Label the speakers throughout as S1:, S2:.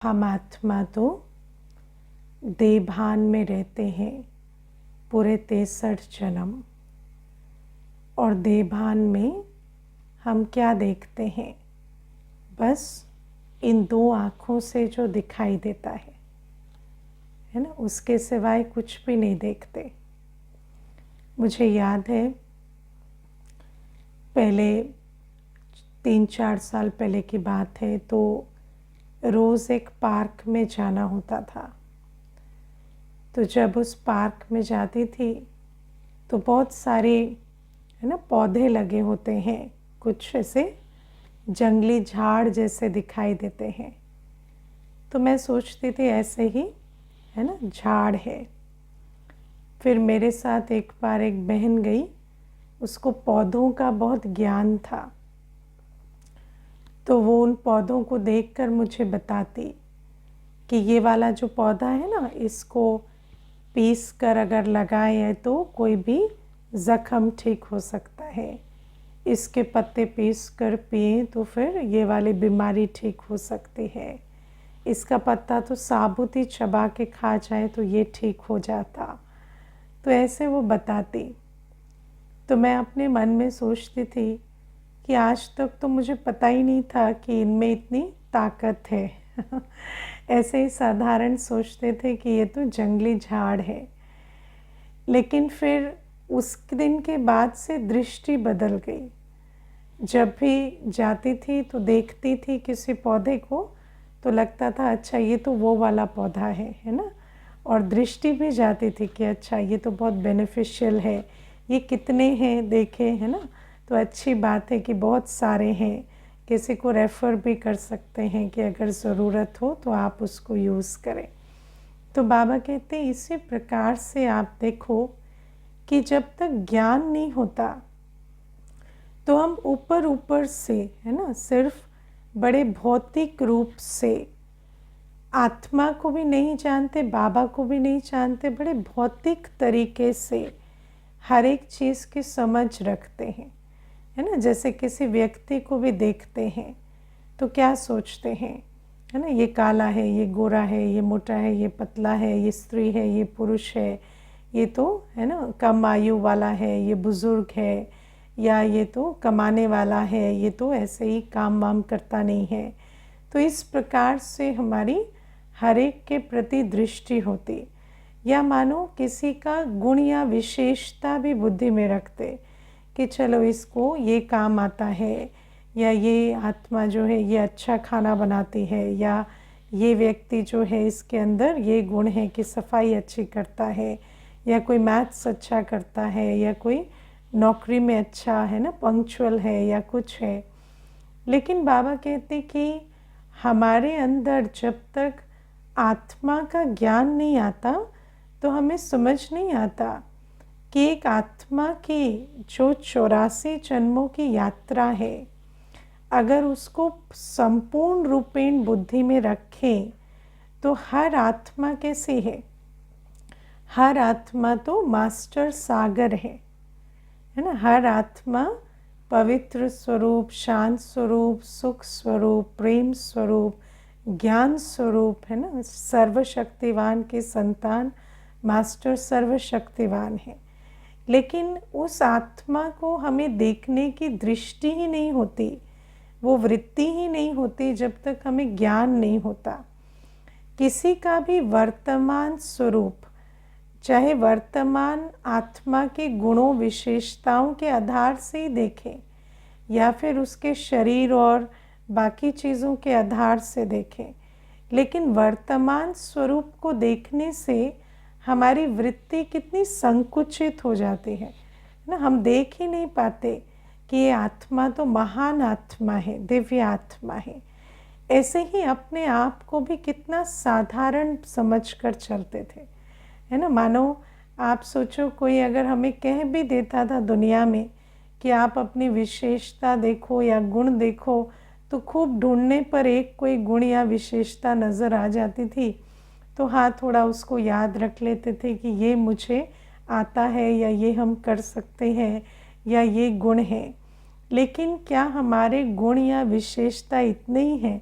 S1: हम आत्मा तो देभान में रहते हैं पूरे 63 जन्म। और देभान में हम क्या देखते हैं? बस इन 2 आँखों से जो दिखाई देता है ना, उसके सिवाय कुछ भी नहीं देखते। मुझे याद है पहले 3-4 साल पहले की बात है, तो रोज़ एक पार्क में जाना होता था। तो जब उस पार्क में जाती थी तो बहुत सारे है ना पौधे लगे होते हैं, कुछ ऐसे जंगली झाड़ जैसे दिखाई देते हैं। तो मैं सोचती थी ऐसे ही है ना झाड़ है। फिर मेरे साथ एक बार एक बहन गई, उसको पौधों का बहुत ज्ञान था। तो वो उन पौधों को देखकर मुझे बताती कि ये वाला जो पौधा है ना, इसको पीस कर अगर लगाए तो कोई भी ज़ख्म ठीक हो सकता है। इसके पत्ते पीस कर पिए तो फिर ये वाली बीमारी ठीक हो सकती है। इसका पत्ता तो साबुत ही चबा के खा जाए तो ये ठीक हो जाता। तो ऐसे वो बताती। तो मैं अपने मन में सोचती थी कि आज तक तो मुझे पता ही नहीं था कि इनमें इतनी ताकत है। ऐसे ही साधारण सोचते थे कि ये तो जंगली झाड़ है। लेकिन फिर उस दिन के बाद से दृष्टि बदल गई। जब भी जाती थी तो देखती थी किसी पौधे को तो लगता था अच्छा ये तो वो वाला पौधा है ना। और दृष्टि भी जाती थी कि अच्छा ये तो बहुत बेनिफिशियल है, ये कितने हैं देखे है ना। तो अच्छी बात है कि बहुत सारे हैं, किसी को रेफ़र भी कर सकते हैं कि अगर ज़रूरत हो तो आप उसको यूज़ करें। तो बाबा कहते हैं इसी प्रकार से आप देखो कि जब तक ज्ञान नहीं होता तो हम ऊपर ऊपर से है ना सिर्फ बड़े भौतिक रूप से आत्मा को भी नहीं जानते, बाबा को भी नहीं जानते, बड़े भौतिक तरीके से हर एक चीज़ की समझ रखते हैं है ना। जैसे किसी व्यक्ति को भी देखते हैं तो क्या सोचते हैं है ना, ये काला है, ये गोरा है, ये मोटा है, ये पतला है, ये स्त्री है, ये पुरुष है, ये तो है ना कम आयु वाला है, ये बुज़ुर्ग है, या ये तो कमाने वाला है, ये तो ऐसे ही काम वाम करता नहीं है। तो इस प्रकार से हमारी हर एक के प्रति दृष्टि होती। या मानो किसी का गुण या विशेषता भी बुद्धि में रखते कि चलो इसको ये काम आता है, या ये आत्मा जो है ये अच्छा खाना बनाती है, या ये व्यक्ति जो है इसके अंदर ये गुण है कि सफाई अच्छी करता है, या कोई मैथ्स अच्छा करता है, या कोई नौकरी में अच्छा है ना पंक्चुअल है, या कुछ है। लेकिन बाबा कहते कि हमारे अंदर जब तक आत्मा का ज्ञान नहीं आता तो हमें समझ नहीं आता कि एक आत्मा की जो 84 जन्मों की यात्रा है, अगर उसको संपूर्ण रूपेण बुद्धि में रखें तो हर आत्मा कैसी है? हर आत्मा तो मास्टर सागर है ना। हर आत्मा पवित्र स्वरूप, शांत स्वरूप, सुख स्वरूप, प्रेम स्वरूप, ज्ञान स्वरूप है ना। सर्वशक्तिवान की संतान मास्टर सर्वशक्तिवान है। लेकिन उस आत्मा को हमें देखने की दृष्टि ही नहीं होती, वो वृत्ति ही नहीं होती जब तक हमें ज्ञान नहीं होता। किसी का भी वर्तमान स्वरूप, चाहे वर्तमान आत्मा के गुणों विशेषताओं के आधार से ही देखें या फिर उसके शरीर और बाकी चीज़ों के आधार से देखें, लेकिन वर्तमान स्वरूप को देखने से हमारी वृत्ति कितनी संकुचित हो जाती है ना। हम देख ही नहीं पाते कि ये आत्मा तो महान आत्मा है, दिव्य आत्मा है। ऐसे ही अपने आप को भी कितना साधारण समझकर चलते थे है ना। मानो आप सोचो कोई अगर हमें कह भी देता था दुनिया में कि आप अपनी विशेषता देखो या गुण देखो, तो खूब ढूंढने पर एक कोई गुण या विशेषता नज़र आ जाती थी तो हाँ थोड़ा उसको याद रख लेते थे कि ये मुझे आता है, या ये हम कर सकते हैं, या ये गुण है। लेकिन क्या हमारे गुण या विशेषता इतने ही हैं?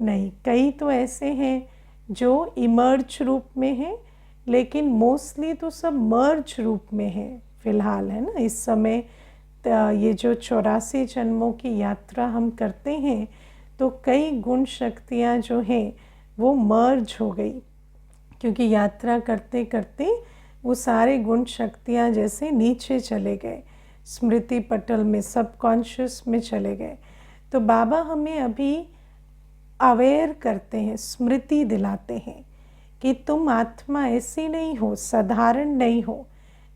S1: नहीं, कई तो ऐसे हैं जो इमर्ज रूप में हैं, लेकिन मोस्टली तो सब मर्ज रूप में है फिलहाल, है ना। इस समय ये जो 84 जन्मों की यात्रा हम करते हैं तो कई गुण शक्तियाँ जो हैं वो मर्ज हो गई, क्योंकि यात्रा करते करते वो सारे गुण शक्तियाँ जैसे नीचे चले गए, स्मृति पटल में, सबकॉन्शियस में चले गए। तो बाबा हमें अभी अवेयर करते हैं, स्मृति दिलाते हैं कि तुम आत्मा ऐसी नहीं हो, साधारण नहीं हो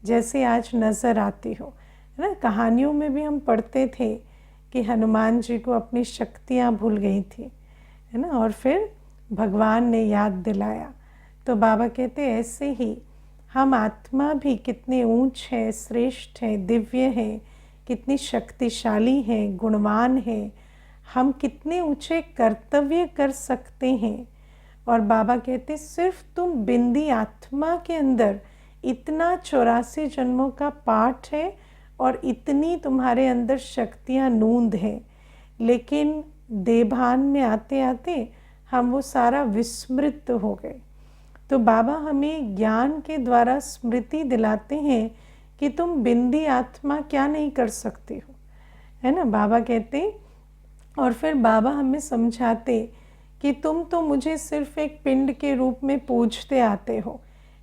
S1: जैसे आज नज़र आती हो, है ना। कहानियों में भी हम पढ़ते थे कि हनुमान जी को अपनी शक्तियाँ भूल गई थी, है ना, और फिर भगवान ने याद दिलाया। तो बाबा कहते ऐसे ही हम आत्मा भी कितने ऊंच है, श्रेष्ठ है, दिव्य है, कितनी शक्तिशाली है, गुणवान है, हम कितने ऊंचे कर्तव्य कर सकते हैं। और बाबा कहते सिर्फ तुम बिंदी आत्मा के अंदर इतना 84 जन्मों का पाठ है और इतनी तुम्हारे अंदर शक्तियाँ नूंद हैं, लेकिन देभान में आते आते हम वो सारा विस्मृत हो गए। तो बाबा हमें ज्ञान के द्वारा स्मृति दिलाते हैं कि तुम बिंदी आत्मा क्या नहीं कर सकती हो, है ना। बाबा कहते और फिर बाबा हमें समझाते कि तुम तो मुझे सिर्फ एक पिंड के रूप में पूजते आते हो,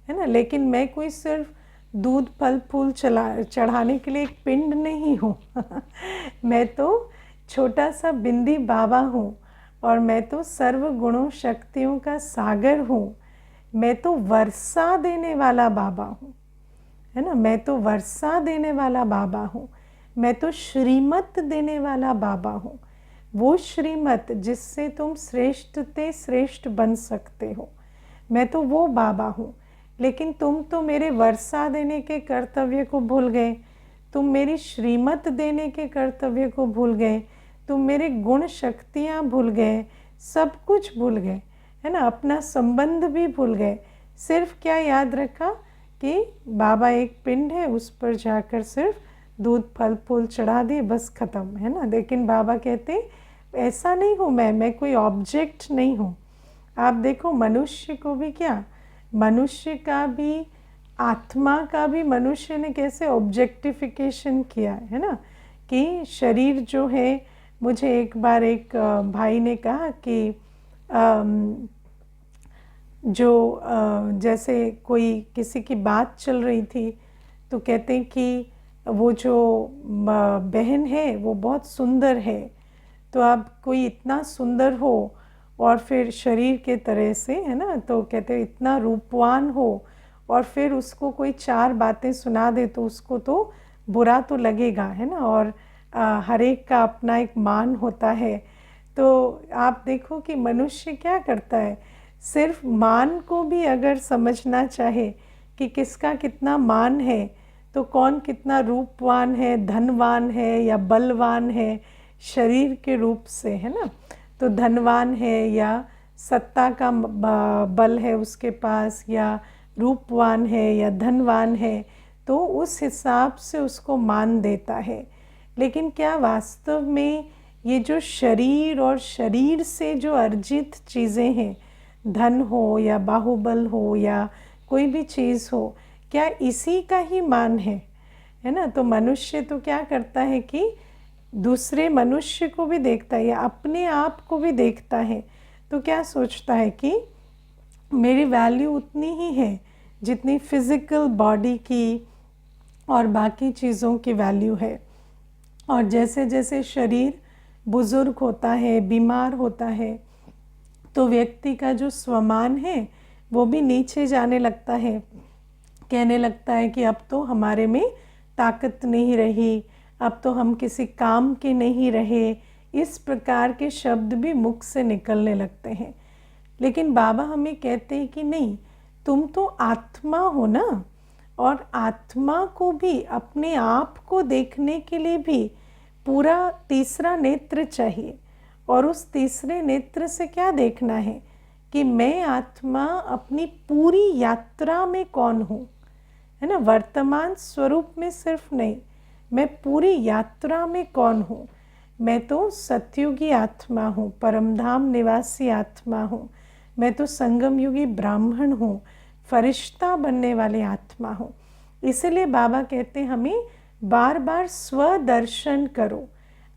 S1: है ना, लेकिन मैं कोई सिर्फ दूध फल फूल चढ़ाने के लिए एक पिंड नहीं हूँ मैं तो छोटा सा बिंदी बाबा हूँ और मैं तो सर्व गुणों शक्तियों का सागर हूँ। मैं तो वर्षा देने वाला बाबा हूँ, है ना, मैं तो वर्षा देने वाला बाबा हूँ। मैं तो श्रीमत देने वाला बाबा हूँ, वो श्रीमत जिससे तुम श्रेष्ठ ते श्रेष्ठ बन सकते हो। मैं तो वो बाबा हूँ, लेकिन तुम तो मेरे वर्षा देने के कर्तव्य को भूल गए, तुम मेरी श्रीमत देने के कर्तव्य को भूल गए, तुम मेरे गुण शक्तियाँ भूल गए, सब कुछ भूल गए, है ना, अपना संबंध भी भूल गए। सिर्फ क्या याद रखा कि बाबा एक पिंड है, उस पर जाकर सिर्फ दूध फल फूल चढ़ा दिए, बस ख़त्म, है ना। लेकिन बाबा कहते ऐसा नहीं हूँ मैं कोई ऑब्जेक्ट नहीं हूँ। आप देखो मनुष्य को भी क्या, मनुष्य का भी, आत्मा का भी मनुष्य ने कैसे ऑब्जेक्टिफिकेशन किया है ना, कि शरीर जो है, मुझे एक बार एक भाई ने कहा कि जो जैसे कोई किसी की बात चल रही थी तो कहते हैं कि वो जो बहन है वो बहुत सुंदर है, तो आप कोई इतना सुंदर हो और फिर शरीर के तरह से, है ना, तो कहते इतना रूपवान हो और फिर उसको कोई 4 बातें सुना दे तो उसको तो बुरा तो लगेगा, है ना, और हर एक का अपना एक मान होता है। तो आप देखो कि मनुष्य क्या करता है, सिर्फ मान को भी अगर समझना चाहे कि किसका कितना मान है, तो कौन कितना रूपवान है, धनवान है या बलवान है शरीर के रूप से, है ना, तो धनवान है या सत्ता का बल है उसके पास, या रूपवान है या धनवान है, तो उस हिसाब से उसको मान देता है। लेकिन क्या वास्तव में ये जो शरीर और शरीर से जो अर्जित चीज़ें हैं, धन हो या बाहुबल हो या कोई भी चीज़ हो, क्या इसी का ही मान है ना। तो मनुष्य तो क्या करता है कि दूसरे मनुष्य को भी देखता है या अपने आप को भी देखता है, तो क्या सोचता है कि मेरी वैल्यू उतनी ही है जितनी फिज़िकल बॉडी की और बाकी चीज़ों की वैल्यू है। और जैसे जैसे शरीर बुज़ुर्ग होता है, बीमार होता है, तो व्यक्ति का जो स्वमान है वो भी नीचे जाने लगता है, कहने लगता है कि अब तो हमारे में ताकत नहीं रही, अब तो हम किसी काम के नहीं रहे, इस प्रकार के शब्द भी मुख से निकलने लगते हैं। लेकिन बाबा हमें कहते हैं कि नहीं, तुम तो आत्मा हो ना, और आत्मा को भी अपने आप को देखने के लिए भी पूरा तीसरा नेत्र चाहिए। और उस तीसरे नेत्र से क्या देखना है कि मैं आत्मा अपनी पूरी यात्रा में कौन हूँ, है ना, वर्तमान स्वरूप में सिर्फ नहीं, मैं पूरी यात्रा में कौन हूँ। मैं तो सतयुगी आत्मा हूँ, परमधाम निवासी आत्मा हूँ, मैं तो संगम युगी ब्राह्मण हूँ, फरिश्ता बनने वाली आत्मा हूँ। इसलिए बाबा कहते हमें बार बार स्वदर्शन करो,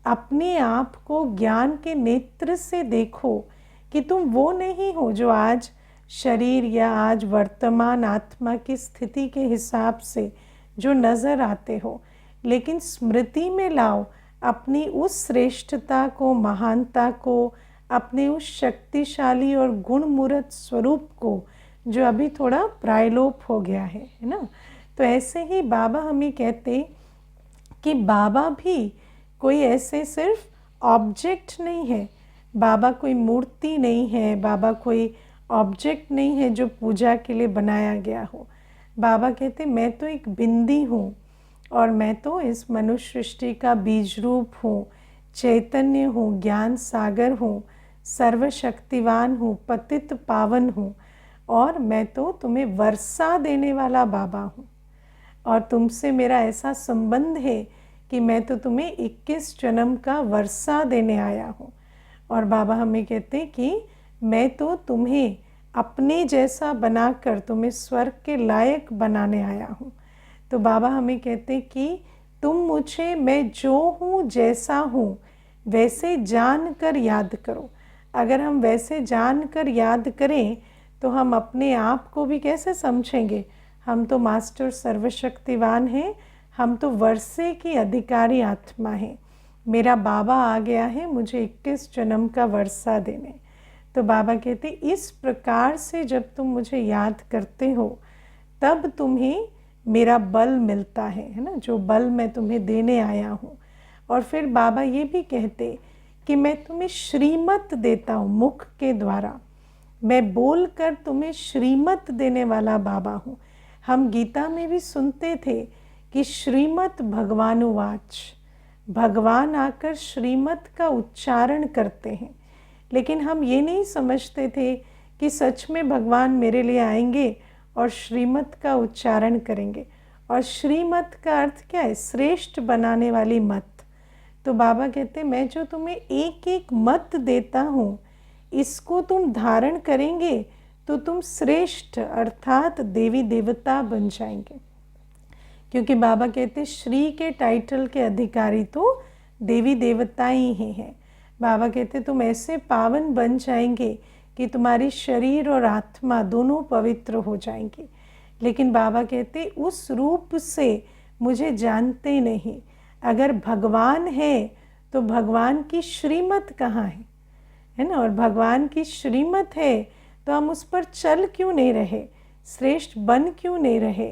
S1: अपने आप को ज्ञान के नेत्र से देखो कि तुम वो नहीं हो जो आज शरीर या आज वर्तमान आत्मा की स्थिति के हिसाब से जो नज़र आते हो, लेकिन स्मृति में लाओ अपनी उस श्रेष्ठता को, महानता को, अपने उस शक्तिशाली और गुणमूर्त स्वरूप को जो अभी थोड़ा प्रायलोप हो गया है ना। तो ऐसे ही बाबा हमें कहते कि बाबा भी कोई ऐसे सिर्फ ऑब्जेक्ट नहीं है, बाबा कोई मूर्ति नहीं है, बाबा कोई ऑब्जेक्ट नहीं है जो पूजा के लिए बनाया गया हो। बाबा कहते मैं तो एक बिंदी हूँ और मैं तो इस मनुष्य सृष्टि का बीज रूप हूँ, चैतन्य हूँ, ज्ञान सागर हूँ, सर्वशक्तिवान हूँ, पतित पावन हूँ, और मैं तो तुम्हें वर्षा देने वाला बाबा हूँ। और तुमसे मेरा ऐसा संबंध है कि मैं तो तुम्हें 21 जन्म का वर्षा देने आया हूँ। और बाबा हमें कहते कि मैं तो तुम्हें अपने जैसा बनाकर तुम्हें स्वर्ग के लायक बनाने आया हूँ। तो बाबा हमें कहते कि तुम मुझे मैं जो हूँ, जैसा हूँ, वैसे जान कर याद करो। अगर हम वैसे जान कर याद करें तो हम अपने आप को भी कैसे समझेंगे? हम तो मास्टर सर्वशक्तिवान हैं, हम तो वर्षे की अधिकारी आत्मा हैं। मेरा बाबा आ गया है मुझे 21 जन्म का वर्षा देने। तो बाबा कहते इस प्रकार से जब तुम मुझे याद करते हो तब तुम्हें मेरा बल मिलता है ना, जो बल मैं तुम्हें देने आया हूँ। और फिर बाबा ये भी कहते कि मैं तुम्हें श्रीमत देता हूँ, मुख के द्वारा मैं बोलकर तुम्हें श्रीमत देने वाला बाबा हूँ। हम गीता में भी सुनते थे कि श्रीमत भगवानुवाच, भगवान आकर श्रीमत का उच्चारण करते हैं, लेकिन हम ये नहीं समझते थे कि सच में भगवान मेरे लिए आएंगे और श्रीमत का उच्चारण करेंगे। और श्रीमत का अर्थ क्या है? श्रेष्ठ बनाने वाली मत। तो बाबा कहते मैं जो तुम्हें एक एक मत देता हूँ, इसको तुम धारण करेंगे तो तुम श्रेष्ठ अर्थात देवी देवता बन जाएंगे। क्योंकि बाबा कहते श्री के टाइटल के अधिकारी तो देवी देवता ही हैं। बाबा कहते तुम ऐसे पावन बन जाएंगे कि तुम्हारी शरीर और आत्मा दोनों पवित्र हो जाएंगी। लेकिन बाबा कहते उस रूप से मुझे जानते नहीं। अगर भगवान है तो भगवान की श्रीमत कहाँ है ना? और भगवान की श्रीमत है तो हम उस पर चल क्यों नहीं रहे, श्रेष्ठ बन क्यों नहीं रहे?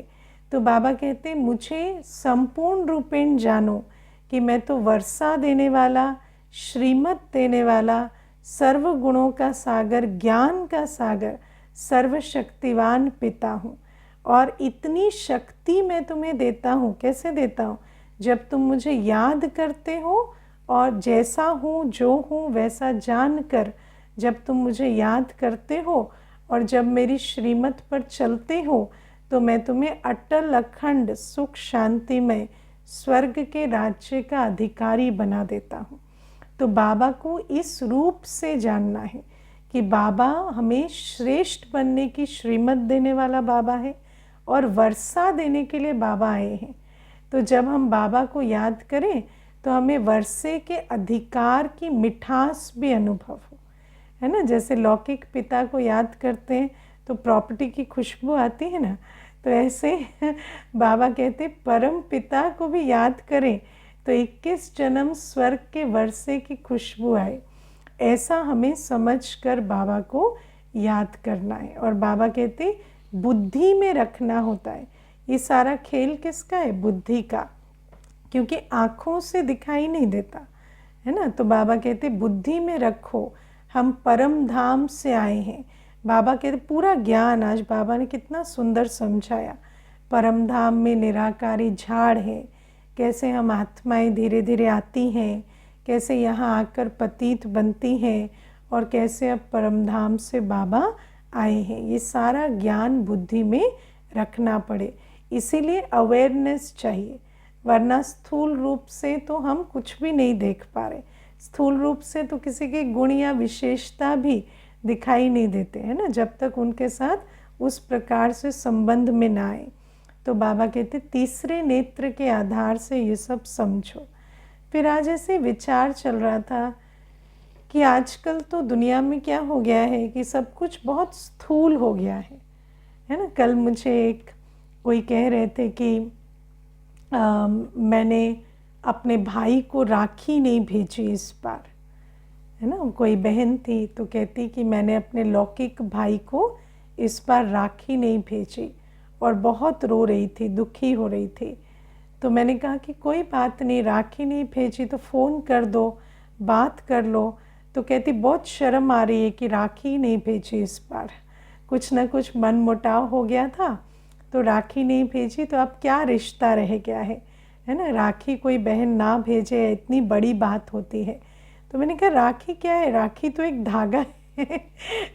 S1: तो बाबा कहते मुझे संपूर्ण रूपेण जानो कि मैं तो वर्षा देने वाला, श्रीमत देने वाला, सर्व गुणों का सागर, ज्ञान का सागर, सर्वशक्तिवान पिता हूँ। और इतनी शक्ति मैं तुम्हें देता हूँ। कैसे देता हूँ? जब तुम मुझे याद करते हो और जैसा हूँ, जो हूँ वैसा जानकर जब तुम मुझे याद करते हो और जब मेरी श्रीमत पर चलते हो तो मैं तुम्हें अटल अखंड सुख शांति में स्वर्ग के राज्य का अधिकारी बना देता हूँ। तो बाबा को इस रूप से जानना है कि बाबा हमें श्रेष्ठ बनने की श्रीमत देने वाला बाबा है और वर्षा देने के लिए बाबा आए हैं। तो जब हम बाबा को याद करें तो हमें वर्षे के अधिकार की मिठास भी अनुभव हो, है ना। जैसे लौकिक पिता को याद करते हैं तो प्रॉपर्टी की खुशबू आती है ना, तो ऐसे बाबा कहते परम पिता को भी याद करें तो 21 जन्म स्वर्ग के वर्षे की खुशबू आए। ऐसा हमें समझकर बाबा को याद करना है। और बाबा कहते बुद्धि में रखना होता है। ये सारा खेल किसका है? बुद्धि का, क्योंकि आँखों से दिखाई नहीं देता, है ना। तो बाबा कहते बुद्धि में रखो, हम परम धाम से आए हैं। बाबा कहते पूरा ज्ञान आज बाबा ने कितना सुंदर समझाया। परम धाम में निराकारी झाड़ है, कैसे हम आत्माएं धीरे धीरे आती हैं, कैसे यहाँ आकर पतित बनती हैं और कैसे अब परम धाम से बाबा आए हैं। ये सारा ज्ञान बुद्धि में रखना पड़े, इसीलिए अवेयरनेस चाहिए, वरना स्थूल रूप से तो हम कुछ भी नहीं देख पा रहे। स्थूल रूप से तो किसी के गुण या विशेषता भी दिखाई नहीं देते, है ना, जब तक उनके साथ उस प्रकार से संबंध में ना आए। तो बाबा कहते तीसरे नेत्र के आधार से ये सब समझो। फिर आज ऐसे विचार चल रहा था कि आजकल तो दुनिया में क्या हो गया है कि सब कुछ बहुत स्थूल हो गया है ना। कल मुझे कोई कह रहे थे कि मैंने अपने भाई को राखी नहीं भेजी इस बार, है ना। कोई बहन थी तो कहती कि मैंने अपने लौकिक भाई को इस बार राखी नहीं भेजी और बहुत रो रही थी, दुखी हो रही थी। तो मैंने कहा कि कोई बात नहीं, राखी नहीं भेजी तो फ़ोन कर दो, बात कर लो। तो कहती बहुत शर्म आ रही है कि राखी नहीं भेजी इस बार, कुछ ना कुछ मन मुटाव हो गया था तो राखी नहीं भेजी, तो अब क्या रिश्ता रह गया है ना। राखी कोई बहन ना भेजे इतनी बड़ी बात होती है। तो मैंने कहा राखी क्या है, राखी तो एक धागा है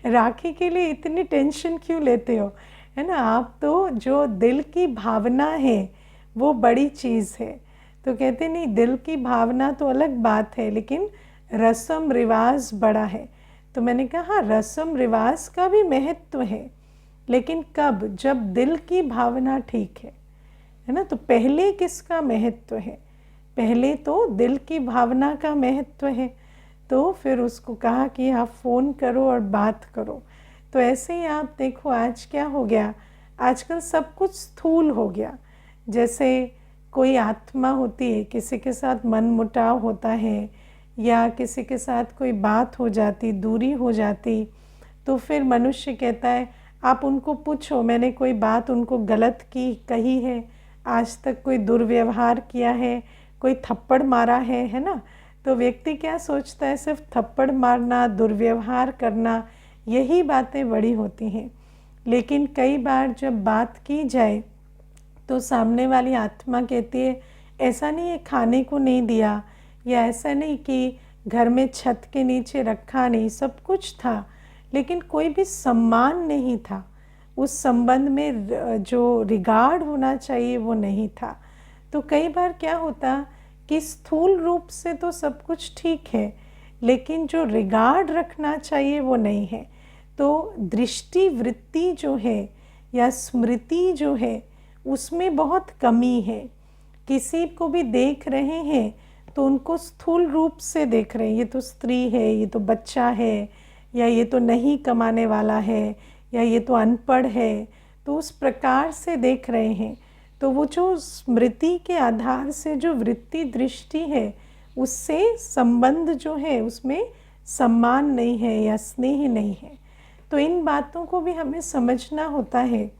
S1: राखी के लिए इतनी टेंशन क्यों लेते हो, है ना। आप तो जो दिल की भावना है वो बड़ी चीज़ है। तो कहते नहीं, दिल की भावना तो अलग बात है लेकिन रस्म रिवाज बड़ा है। तो मैंने कहा रस्म रिवाज का भी महत्व है, लेकिन कब, जब दिल की भावना ठीक है ना। तो पहले किसका महत्व है, पहले तो दिल की भावना का महत्व है। तो फिर उसको कहा कि आप फ़ोन करो और बात करो। तो ऐसे ही आप देखो आज क्या हो गया, आजकल सब कुछ स्थूल हो गया। जैसे कोई आत्मा होती है, किसी के साथ मन मुटाव होता है या किसी के साथ कोई बात हो जाती, दूरी हो जाती, तो फिर मनुष्य कहता है आप उनको पूछो, मैंने कोई बात उनको गलत कही है, आज तक कोई दुर्व्यवहार किया है, कोई थप्पड़ मारा है ना। तो व्यक्ति क्या सोचता है, सिर्फ थप्पड़ मारना, दुर्व्यवहार करना, यही बातें बड़ी होती हैं। लेकिन कई बार जब बात की जाए तो सामने वाली आत्मा कहती है ऐसा नहीं है खाने को नहीं दिया, या ऐसा नहीं कि घर में छत के नीचे रखा नहीं, सब कुछ था लेकिन कोई भी सम्मान नहीं था, उस संबंध में जो रिगार्ड होना चाहिए वो नहीं था। तो कई बार क्या होता कि स्थूल रूप से तो सब कुछ ठीक है लेकिन जो रिगार्ड रखना चाहिए वो नहीं है। तो दृष्टि वृत्ति जो है या स्मृति जो है उसमें बहुत कमी है। किसी को भी देख रहे हैं तो उनको स्थूल रूप से देख रहे हैं, ये तो स्त्री है, ये तो बच्चा है, या ये तो नहीं कमाने वाला है, या ये तो अनपढ़ है, तो उस प्रकार से देख रहे हैं। तो वो जो स्मृति के आधार से जो वृत्ति दृष्टि है उससे संबंध जो है उसमें सम्मान नहीं है या स्नेह नहीं है। तो इन बातों को भी हमें समझना होता है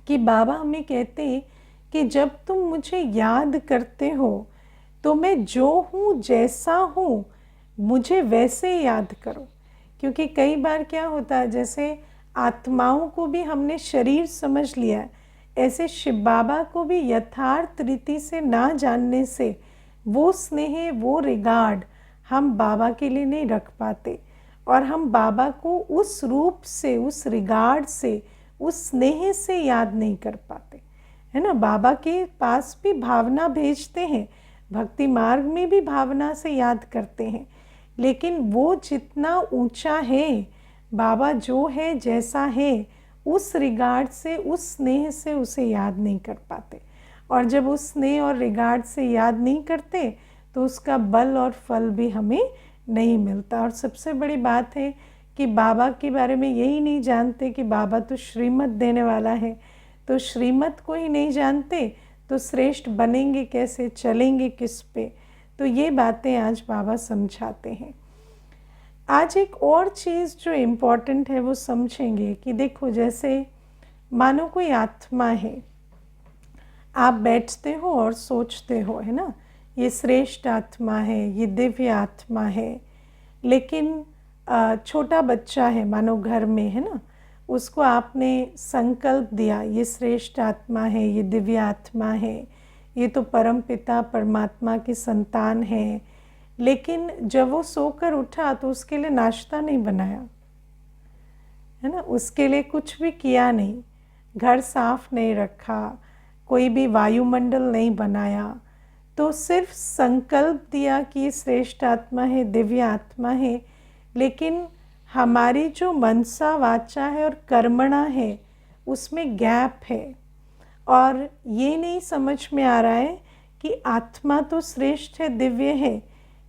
S1: कि बाबा हमें कहते हैं कि जब तुम मुझे याद करते हो तो मैं जो हूँ जैसा हूँ मुझे वैसे याद करो। क्योंकि कई बार क्या होता है, जैसे आत्माओं को भी हमने शरीर समझ लिया है, ऐसे शिव बाबा को भी यथार्थ रीति से ना जानने से वो स्नेह, वो रिगार्ड हम बाबा के लिए नहीं रख पाते और हम बाबा को उस रूप से, उस रिगार्ड से, उस स्नेह से याद नहीं कर पाते, है ना। बाबा के पास भी भावना भेजते हैं, भक्ति मार्ग में भी भावना से याद करते हैं, लेकिन वो जितना ऊंचा है, बाबा जो है जैसा है, उस रिगार्ड से, उस स्नेह से उसे याद नहीं कर पाते। और जब उस स्नेह और रिगार्ड से याद नहीं करते तो उसका बल और फल भी हमें नहीं मिलता। और सबसे बड़ी बात है कि बाबा के बारे में यही नहीं जानते कि बाबा तो श्रीमत देने वाला है। तो श्रीमत को ही नहीं जानते तो श्रेष्ठ बनेंगे कैसे, चलेंगे किस पे। तो ये बातें आज बाबा समझाते हैं। आज एक और चीज़ जो इम्पोर्टेंट है वो समझेंगे कि देखो, जैसे मानो कोई आत्मा है, आप बैठते हो और सोचते हो, है ना, ये श्रेष्ठ आत्मा है, ये दिव्य आत्मा है, लेकिन छोटा बच्चा है मानो घर में, है ना, उसको आपने संकल्प दिया ये श्रेष्ठ आत्मा है, ये दिव्य आत्मा है, ये तो परम पिता परमात्मा की संतान है, लेकिन जब वो सोकर उठा तो उसके लिए नाश्ता नहीं बनाया, है ना, उसके लिए कुछ भी किया नहीं, घर साफ नहीं रखा, कोई भी वायुमंडल नहीं बनाया, तो सिर्फ संकल्प दिया कि श्रेष्ठ आत्मा है, दिव्य आत्मा है, लेकिन हमारी जो मनसा वाचा है और कर्मणा है उसमें गैप है। और ये नहीं समझ में आ रहा है कि आत्मा तो श्रेष्ठ है, दिव्य है,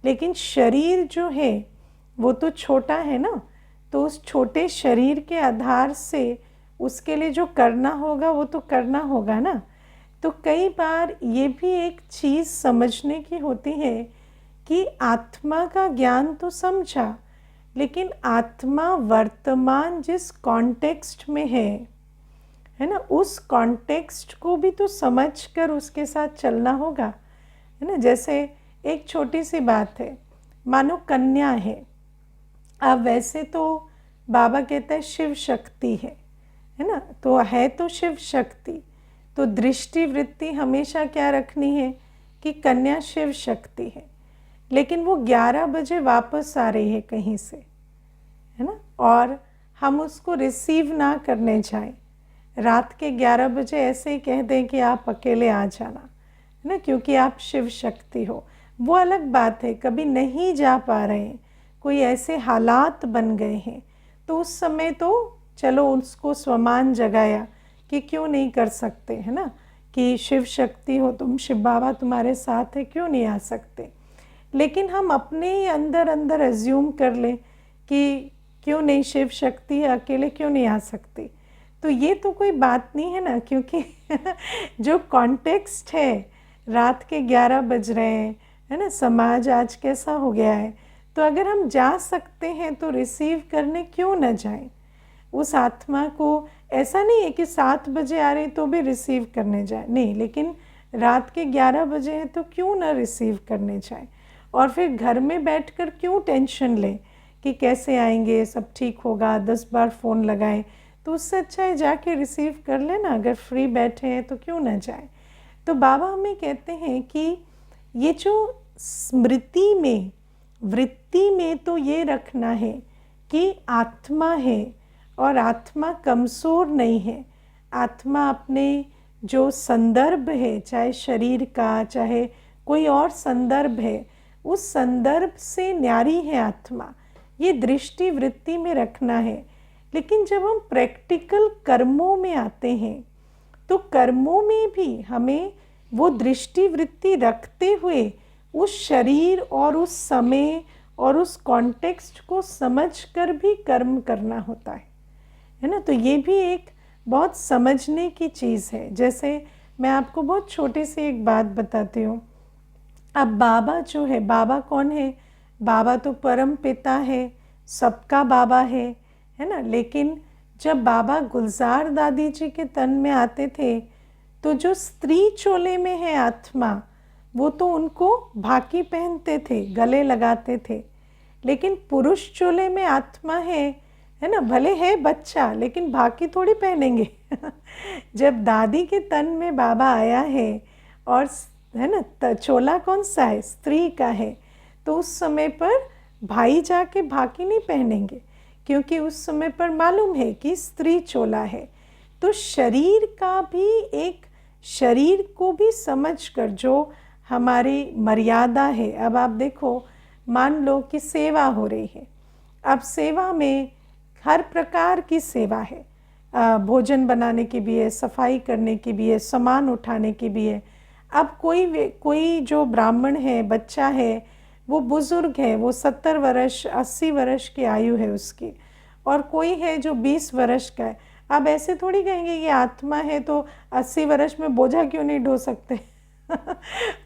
S1: लेकिन शरीर जो है वो तो छोटा है ना। तो उस छोटे शरीर के आधार से उसके लिए जो करना होगा वो तो करना होगा ना। तो कई बार ये भी एक चीज़ समझने की होती है कि आत्मा का ज्ञान तो समझा, लेकिन आत्मा वर्तमान जिस कॉन्टेक्स्ट में है ना, उस कॉन्टेक्स्ट को भी तो समझकर उसके साथ चलना होगा, है ना। जैसे एक छोटी सी बात है, मानो कन्या है। अब वैसे तो बाबा कहता है शिव शक्ति है ना, तो है तो शिव शक्ति, तो दृष्टि वृत्ति हमेशा क्या रखनी है कि कन्या शिव शक्ति है। लेकिन वो 11 बजे वापस आ रही है कहीं से, है ना, और हम उसको रिसीव ना करने जाएं, रात के 11 बजे ऐसे ही कह दें कि आप अकेले आ जाना, है ना, क्योंकि आप शिव शक्ति हो, वो अलग बात है। कभी नहीं जा पा रहे हैं, कोई ऐसे हालात बन गए हैं, तो उस समय तो चलो उसको स्वमान जगाया कि क्यों नहीं कर सकते, है ना, कि शिव शक्ति हो तुम, शिव बाबा तुम्हारे साथ है, क्यों नहीं आ सकते। लेकिन हम अपने ही अंदर अंदर एज्यूम कर लें कि क्यों नहीं शिव शक्ति है, अकेले क्यों नहीं आ सकती। तो ये तो कोई बात नहीं है ना, क्योंकि जो कॉन्टेक्स्ट है, रात के 11 बज रहे हैं, है ना, समाज आज कैसा हो गया है, तो अगर हम जा सकते हैं तो रिसीव करने क्यों न जाएं उस आत्मा को। ऐसा नहीं है कि 7 बजे आ रही तो भी रिसीव करने जाए, नहीं, लेकिन रात के 11 बजे हैं तो क्यों ना रिसीव करने जाए। और फिर घर में बैठकर क्यों टेंशन लें कि कैसे आएंगे, सब ठीक होगा, 10 बार फ़ोन लगाएं, तो उससे अच्छा है जाके रिसीव कर लेना। अगर फ्री बैठे हैं तो क्यों ना जाए। तो बाबा हमें कहते हैं कि ये जो स्मृति में, वृत्ति में तो ये रखना है कि आत्मा है और आत्मा कमज़ोर नहीं है। आत्मा अपने जो संदर्भ है, चाहे शरीर का, चाहे कोई और संदर्भ है, उस संदर्भ से न्यारी है आत्मा, ये दृष्टि वृत्ति में रखना है। लेकिन जब हम प्रैक्टिकल कर्मों में आते हैं तो कर्मों में भी हमें वो दृष्टि वृत्ति रखते हुए उस शरीर और उस समय और उस कॉन्टेक्स्ट को समझकर भी कर्म करना होता है ना। तो ये भी एक बहुत समझने की चीज़ है। जैसे मैं आपको बहुत छोटी सी एक बात बताती हूँ। अब बाबा जो है, बाबा कौन है? बाबा तो परम पिता है, सबका बाबा है ना। लेकिन जब बाबा गुलजार दादी जी के तन में आते थे तो जो स्त्री चोले में है आत्मा, वो तो उनको भाकी पहनते थे, गले लगाते थे। लेकिन पुरुष चोले में आत्मा है ना, भले है बच्चा लेकिन भाकी थोड़ी पहनेंगे। जब दादी के तन में बाबा आया है और है ना, चोला कौन सा है? स्त्री का है, तो उस समय पर भाई जाके भाकी नहीं पहनेंगे, क्योंकि उस समय पर मालूम है कि स्त्री चोला है। तो शरीर का भी एक, शरीर को भी समझकर जो हमारी मर्यादा है। अब आप देखो, मान लो कि सेवा हो रही है, अब सेवा में हर प्रकार की सेवा है, भोजन बनाने की भी है, सफाई करने की भी है, सामान उठाने की भी है। अब कोई जो ब्राह्मण है, बच्चा है, वो बुज़ुर्ग है, वो 70 वर्ष 80 वर्ष की आयु है उसकी, और कोई है जो 20 वर्ष का है। अब ऐसे थोड़ी कहेंगे ये आत्मा है तो 80 वर्ष में बोझा क्यों नहीं ढो सकते।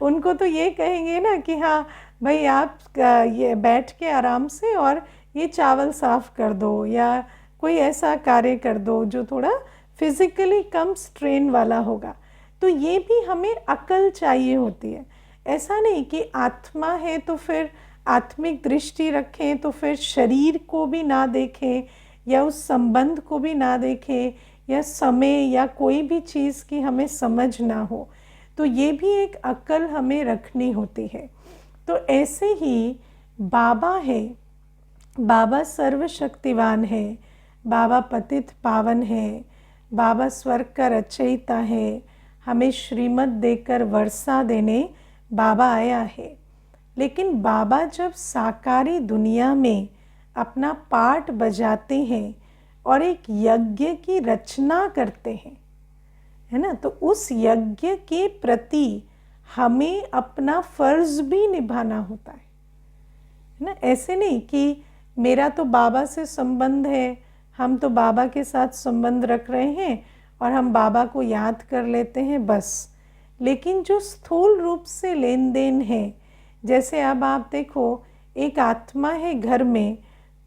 S1: उनको तो ये कहेंगे ना कि हाँ भाई, आप ये बैठ के आराम से और ये चावल साफ़ कर दो, या कोई ऐसा कार्य कर दो जो थोड़ा फिज़िकली कम स्ट्रेन वाला होगा। तो ये भी हमें अकल चाहिए होती है। ऐसा नहीं कि आत्मा है तो फिर आत्मिक दृष्टि रखें, तो फिर शरीर को भी ना देखें, या उस संबंध को भी ना देखें, या समय या कोई भी चीज़ की हमें समझ ना हो। तो ये भी एक अकल हमें रखनी होती है। तो ऐसे ही बाबा है, बाबा सर्वशक्तिवान है, बाबा पतित पावन है, बाबा स्वर्ग का रचयिता है, हमें श्रीमत देकर वर्षा देने बाबा आया है, लेकिन बाबा जब साकारी दुनिया में अपना पार्ट बजाते हैं और एक यज्ञ की रचना करते हैं, है ना, तो उस यज्ञ के प्रति हमें अपना फर्ज भी निभाना होता है ना। ऐसे नहीं कि मेरा तो बाबा से संबंध है, हम तो बाबा के साथ संबंध रख रहे हैं और हम बाबा को याद कर लेते हैं बस। लेकिन जो स्थूल रूप से लेन देन है, जैसे अब आप देखो एक आत्मा है घर में,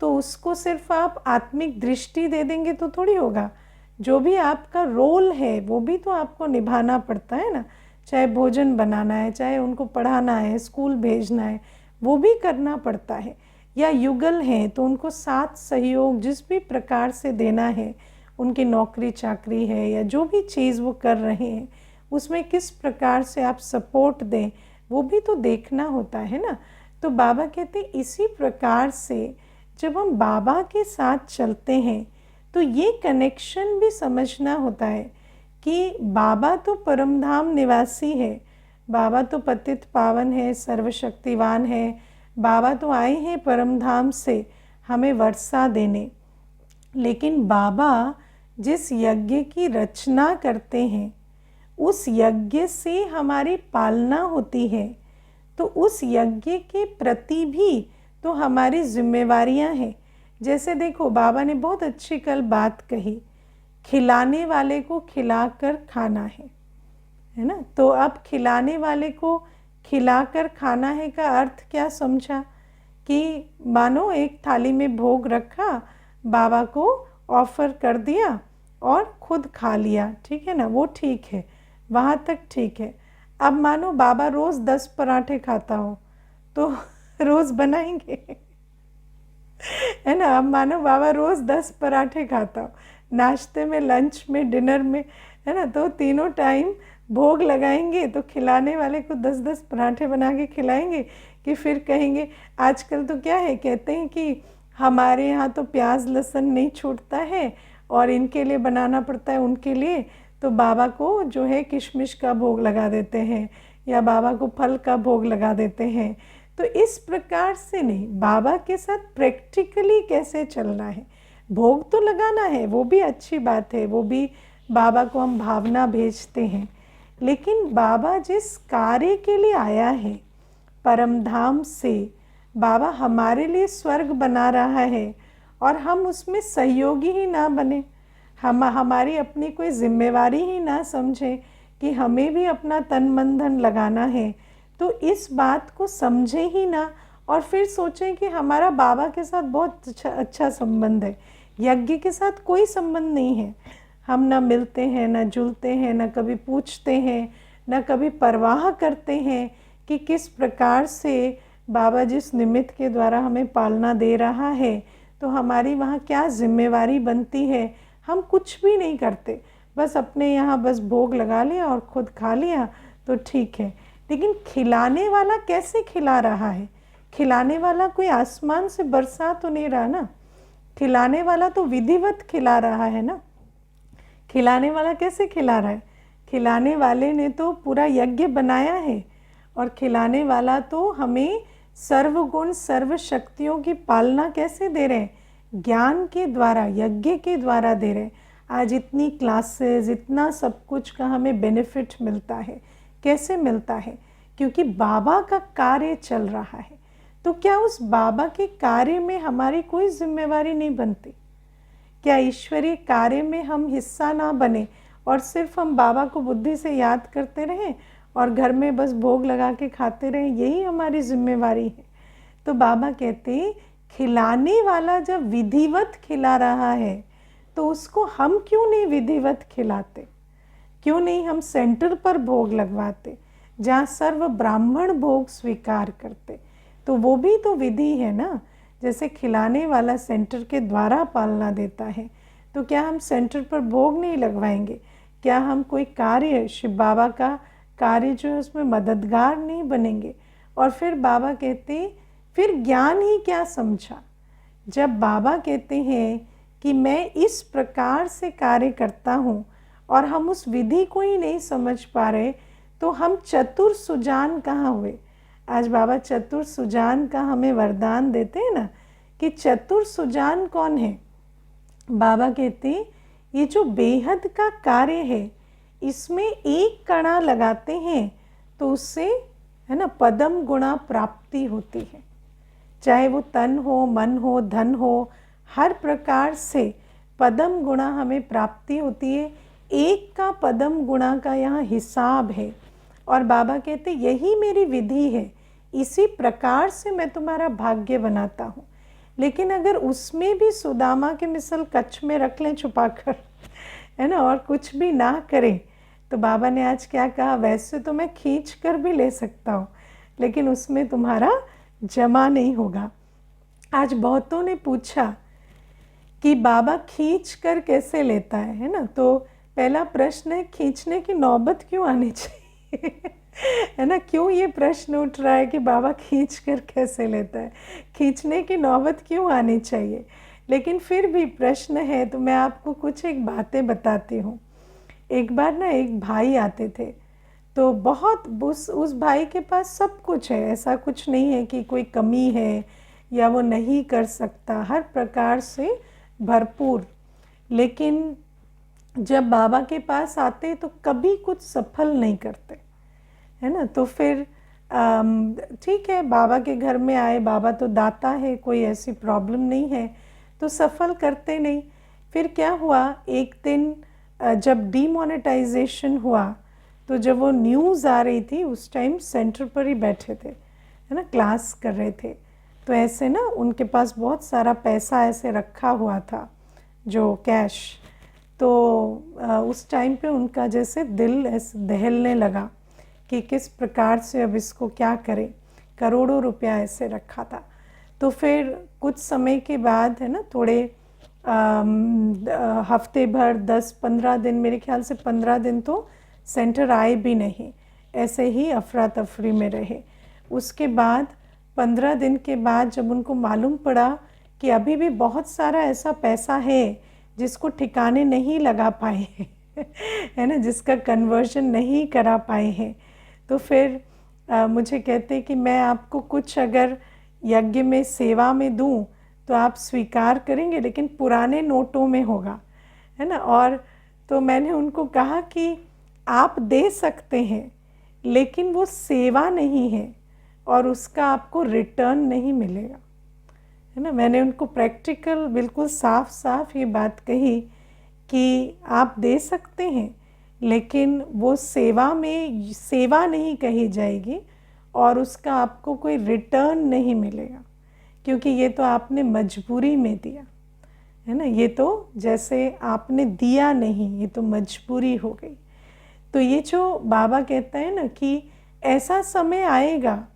S1: तो उसको सिर्फ आप आत्मिक दृष्टि दे देंगे तो थोड़ी होगा। जो भी आपका रोल है वो भी तो आपको निभाना पड़ता है ना, चाहे भोजन बनाना है, चाहे उनको पढ़ाना है, स्कूल भेजना है, वो भी करना पड़ता है। या युगल हैं तो उनको साथ सहयोग जिस भी प्रकार से देना है, उनकी नौकरी चाकरी है या जो भी चीज़ वो कर रहे हैं उसमें किस प्रकार से आप सपोर्ट दें, वो भी तो देखना होता है ना। तो बाबा कहते हैं इसी प्रकार से जब हम बाबा के साथ चलते हैं तो ये कनेक्शन भी समझना होता है कि बाबा तो परमधाम निवासी है, बाबा तो पतित पावन है, सर्वशक्तिवान है, बाबा तो आए हैं परमधाम से हमें वर्षा देने। लेकिन बाबा जिस यज्ञ की रचना करते हैं उस यज्ञ से हमारी पालना होती है, तो उस यज्ञ के प्रति भी तो हमारी जिम्मेवारियां हैं। जैसे देखो बाबा ने बहुत अच्छी कल बात कही, खिलाने वाले को खिलाकर खाना है ना। तो अब खिलाने वाले को खिलाकर खाना है का अर्थ क्या समझा कि मानो एक थाली में भोग रखा, बाबा को ऑफर कर दिया और खुद खा लिया, ठीक है ना, वो ठीक है, वहाँ तक ठीक है। अब मानो बाबा रोज़ 10 पराठे खाता हो तो रोज़ बनाएंगे है ना। अब मानो बाबा रोज़ 10 पराठे खाता हो, नाश्ते में, लंच में, डिनर में, है ना, तो तीनों टाइम भोग लगाएंगे तो खिलाने वाले को 10-10 पराठे बना के खिलाएंगे कि फिर कहेंगे। आजकल तो क्या है, कहते हैं कि हमारे यहाँ तो प्याज लहसुन नहीं छूटता है और इनके लिए बनाना पड़ता है, उनके लिए तो बाबा को जो है किशमिश का भोग लगा देते हैं या बाबा को फल का भोग लगा देते हैं। तो इस प्रकार से नहीं, बाबा के साथ प्रैक्टिकली कैसे चलना है। भोग तो लगाना है, वो भी अच्छी बात है, वो भी बाबा को हम भावना भेजते हैं, लेकिन बाबा जिस कार्य के लिए आया है परमधाम से, बाबा हमारे लिए स्वर्ग बना रहा है और हम उसमें सहयोगी ही ना बने, हम हमारी अपनी कोई जिम्मेवारी ही ना समझें कि हमें भी अपना तन मन धन लगाना है, तो इस बात को समझे ही ना और फिर सोचें कि हमारा बाबा के साथ बहुत अच्छा संबंध है, यज्ञ के साथ कोई संबंध नहीं है। हम ना मिलते हैं, ना जुलते हैं, ना कभी पूछते हैं, ना कभी परवाह करते हैं कि किस प्रकार से बाबा जिस निमित्त के द्वारा हमें पालना दे रहा है तो हमारी वहाँ क्या जिम्मेवारी बनती है। हम कुछ भी नहीं करते, बस अपने यहाँ बस भोग लगा लिया और खुद खा लिया तो ठीक है। लेकिन खिलाने वाला कैसे खिला रहा है? खिलाने वाला कोई आसमान से बरसा तो नहीं रहा ना, खिलाने वाला तो विधिवत खिला रहा है ना। खिलाने वाला कैसे खिला रहा है? खिलाने वाले ने तो पूरा यज्ञ बनाया है और खिलाने वाला तो हमें सर्वगुण सर्व शक्तियों की पालना कैसे दे रहे हैं? ज्ञान के द्वारा, यज्ञ के द्वारा दे रहे हैं। आज इतनी क्लासेस, इतना सब कुछ का हमें बेनिफिट मिलता है। कैसे मिलता है? क्योंकि बाबा का कार्य चल रहा है। तो क्या उस बाबा के कार्य में हमारी कोई जिम्मेवारी नहीं बनती? क्या ईश्वरीय कार्य में हम हिस्सा ना बने और सिर्फ हम बाबा को बुद्धि से याद करते रहें और घर में बस भोग लगा के खाते रहें, यही हमारी जिम्मेवारी है? तो बाबा कहते खिलाने वाला जब विधिवत खिला रहा है तो उसको हम क्यों नहीं विधिवत खिलाते? क्यों नहीं हम सेंटर पर भोग लगवाते जहाँ सर्व ब्राह्मण भोग स्वीकार करते? तो वो भी तो विधि है ना। जैसे खिलाने वाला सेंटर के द्वारा पालना देता है, तो क्या हम सेंटर पर भोग नहीं लगवाएंगे? क्या हम कोई कार्य, शिव बाबा का कार्य जो है उसमें मददगार नहीं बनेंगे? और फिर बाबा कहते फिर ज्ञान ही क्या समझा? जब बाबा कहते हैं कि मैं इस प्रकार से कार्य करता हूँ और हम उस विधि को ही नहीं समझ पा रहे, तो हम चतुर सुजान कहाँ हुए? आज बाबा चतुर सुजान का हमें वरदान देते हैं ना, कि चतुर सुजान कौन है? बाबा कहते हैं ये जो बेहद का कार्य है, इसमें एक कणा लगाते हैं तो उससे, है ना, पदम गुणा प्राप्ति होती है। चाहे वो तन हो, मन हो, धन हो, हर प्रकार से पदम गुणा हमें प्राप्ति होती है। एक का पदम गुणा का यहाँ हिसाब है। और बाबा कहते यही मेरी विधि है, इसी प्रकार से मैं तुम्हारा भाग्य बनाता हूँ। लेकिन अगर उसमें भी सुदामा के मिसल कच्छ में रख लें छुपाकर, है ना, और कुछ भी ना करें, तो बाबा ने आज क्या कहा, वैसे तो मैं खींच कर भी ले सकता हूँ, लेकिन उसमें तुम्हारा जमा नहीं होगा। आज बहुतों ने पूछा कि बाबा खींच कर कैसे लेता है ना? तो पहला प्रश्न है, खींचने की नौबत क्यों आनी चाहिए? है ना, क्यों ये प्रश्न उठ रहा है कि बाबा खींच कर कैसे लेता है? खींचने की नौबत क्यों आनी चाहिए? लेकिन फिर भी प्रश्न है, तो मैं आपको कुछ एक बातें बताती हूँ। एक बार ना एक भाई आते थे, तो बहुत उस भाई के पास सब कुछ है, ऐसा कुछ नहीं है कि कोई कमी है या वो नहीं कर सकता, हर प्रकार से भरपूर। लेकिन जब बाबा के पास आते तो कभी कुछ सफल नहीं करते, है ना। तो फिर ठीक है, बाबा के घर में आए, बाबा तो दाता है, कोई ऐसी प्रॉब्लम नहीं है, तो सफल करते नहीं। फिर क्या हुआ, एक दिन जब डीमोनेटाइजेशन हुआ, तो जब वो न्यूज़ आ रही थी, उस टाइम सेंटर पर ही बैठे थे, है ना, क्लास कर रहे थे। तो ऐसे ना उनके पास बहुत सारा पैसा ऐसे रखा हुआ था, जो कैश। तो उस टाइम पे उनका जैसे दिल ऐसे दहलने लगा कि किस प्रकार से अब इसको क्या करें, करोड़ों रुपया ऐसे रखा था। तो फिर कुछ समय के बाद, है ना, थोड़े हफ्ते भर, 10-15 दिन, मेरे ख्याल से 15 दिन तो सेंटर आए भी नहीं, ऐसे ही अफरा तफरी में रहे। उसके बाद 15 दिन के बाद जब उनको मालूम पड़ा कि अभी भी बहुत सारा ऐसा पैसा है जिसको ठिकाने नहीं लगा पाए हैं, है ना, जिसका कन्वर्जन नहीं करा पाए हैं, तो फिर मुझे कहते कि मैं आपको कुछ अगर यज्ञ में सेवा में दूं तो आप स्वीकार करेंगे, लेकिन पुराने नोटों में होगा, है ना। और तो मैंने उनको कहा कि आप दे सकते हैं, लेकिन वो सेवा नहीं है और उसका आपको रिटर्न नहीं मिलेगा, है ना। मैंने उनको प्रैक्टिकल बिल्कुल साफ साफ ये बात कही कि आप दे सकते हैं, लेकिन वो सेवा में सेवा नहीं कही जाएगी और उसका आपको कोई रिटर्न नहीं मिलेगा, क्योंकि ये तो आपने मजबूरी में दिया, है ना। ये तो जैसे आपने दिया नहीं, ये तो मजबूरी हो गई। तो ये जो बाबा कहता है ना कि ऐसा समय आएगा,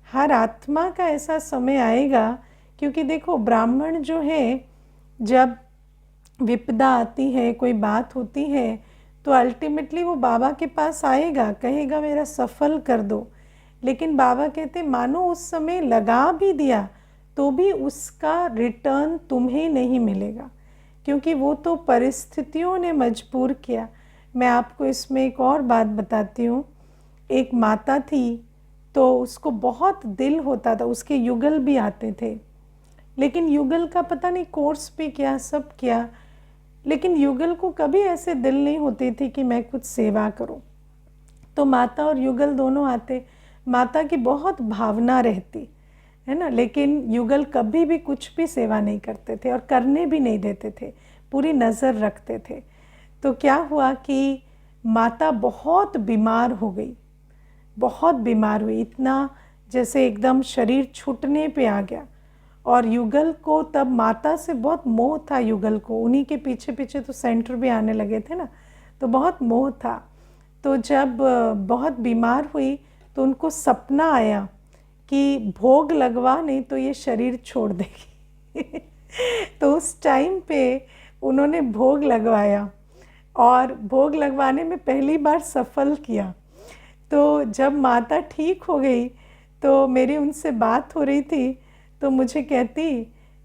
S1: हर आत्मा का ऐसा समय आएगा, क्योंकि देखो ब्राह्मण जो है, जब विपदा आती है, कोई बात होती है, तो अल्टीमेटली वो बाबा के पास आएगा, कहेगा मेरा सफल कर दो। लेकिन बाबा कहते मानो उस समय लगा भी दिया तो भी उसका रिटर्न तुम्हें नहीं मिलेगा, क्योंकि वो तो परिस्थितियों ने मजबूर किया। मैं आपको इसमें एक और बात बताती हूँ। एक माता थी, तो उसको बहुत दिल होता था, उसके युगल भी आते थे, लेकिन युगल का पता नहीं कोर्स भी किया, सब किया, लेकिन युगल को कभी ऐसे दिल नहीं होती थी कि मैं कुछ सेवा करूं। तो माता और युगल दोनों आते, माता की बहुत भावना रहती, है ना, लेकिन युगल कभी भी कुछ भी सेवा नहीं करते थे और करने भी नहीं देते थे, पूरी नज़र रखते थे। तो क्या हुआ कि माता बहुत बीमार हो गई, बहुत बीमार हुई, इतना जैसे एकदम शरीर छूटने पे आ गया। और युगल को तब माता से बहुत मोह था, युगल को, उन्हीं के पीछे पीछे तो सेंटर भी आने लगे थे ना, तो बहुत मोह था। तो जब बहुत बीमार हुई तो उनको सपना आया कि भोग लगवा, नहीं तो ये शरीर छोड़ देगी। तो उस टाइम पे उन्होंने भोग लगवाया और भोग लगवाने में पहली बार सफल किया। तो जब माता ठीक हो गई तो मेरी उनसे बात हो रही थी, तो मुझे कहती,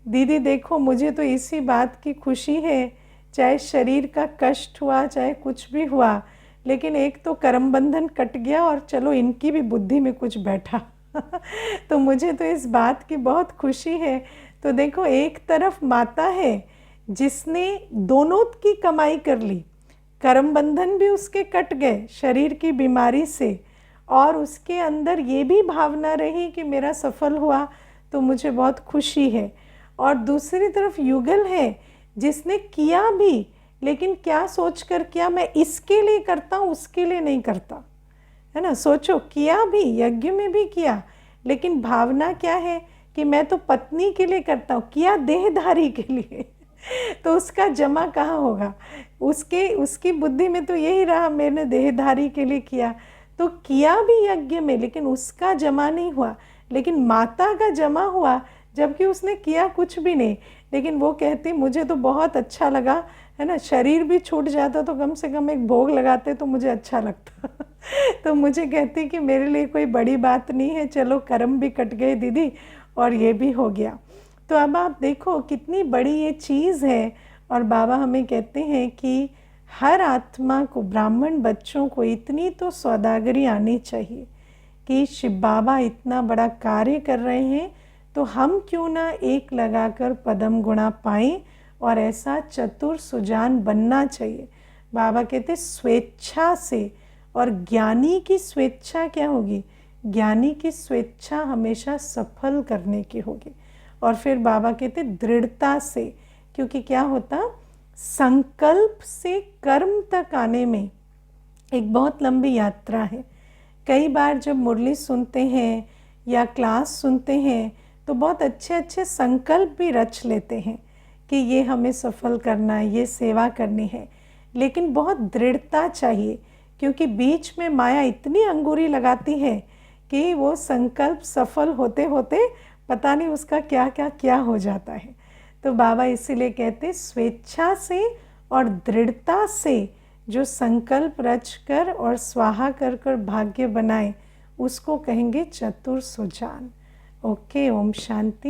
S1: दीदी देखो मुझे तो इसी बात की खुशी है, चाहे शरीर का कष्ट हुआ, चाहे कुछ भी हुआ, लेकिन एक तो कर्म बंधन कट गया और चलो इनकी भी बुद्धि में कुछ बैठा। तो मुझे तो इस बात की बहुत खुशी है। तो देखो, एक तरफ माता है जिसने दोनों की कमाई कर ली, कर्म बंधन भी उसके कट गए शरीर की बीमारी से, और उसके अंदर ये भी भावना रही कि मेरा सफल हुआ तो मुझे बहुत खुशी है। और दूसरी तरफ युगल है जिसने किया भी, लेकिन क्या सोचकर किया, मैं इसके लिए करता हूँ उसके लिए नहीं करता, है ना। सोचो, किया भी, यज्ञ में भी किया, लेकिन भावना क्या है कि मैं तो पत्नी के लिए करता हूँ, किया देहधारी के लिए। तो उसका जमा कहाँ होगा, उसकी बुद्धि में तो यही रहा, मैंने देहधारी के लिए किया। तो किया भी यज्ञ में, लेकिन उसका जमा नहीं हुआ, लेकिन माता का जमा हुआ, जबकि उसने किया कुछ भी नहीं। लेकिन वो कहती मुझे तो बहुत अच्छा लगा, है ना, शरीर भी छूट जाता तो कम से कम एक भोग लगाते तो मुझे अच्छा लगता। तो मुझे कहती कि मेरे लिए कोई बड़ी बात नहीं है, चलो कर्म भी कट गए दीदी और ये भी हो गया। तो अब आप देखो कितनी बड़ी ये चीज़ है। और बाबा हमें कहते हैं कि हर आत्मा को, ब्राह्मण बच्चों को इतनी तो सौदागरी आनी चाहिए कि शिव बाबा इतना बड़ा कार्य कर रहे हैं, तो हम क्यों ना एक लगाकर पदम गुणा पाएं और ऐसा चतुर सुजान बनना चाहिए। बाबा कहते स्वेच्छा से, और ज्ञानी की स्वेच्छा क्या होगी, ज्ञानी की स्वेच्छा हमेशा सफल करने की होगी। और फिर बाबा कहते दृढ़ता से, क्योंकि क्या होता, संकल्प से कर्म तक आने में एक बहुत लंबी यात्रा है। कई बार जब मुरली सुनते हैं या क्लास सुनते हैं तो बहुत अच्छे अच्छे संकल्प भी रच लेते हैं कि ये हमें सफल करना है, ये सेवा करनी है, लेकिन बहुत दृढ़ता चाहिए, क्योंकि बीच में माया इतनी अंगूरी लगाती है कि वो संकल्प सफल होते होते पता नहीं उसका क्या क्या क्या हो जाता है। तो बाबा इसीलिए कहते स्वेच्छा से और दृढ़ता से जो संकल्प रच कर और स्वाहा कर कर भाग्य बनाए, उसको कहेंगे चतुर सुजान। ओके, ओम शांति।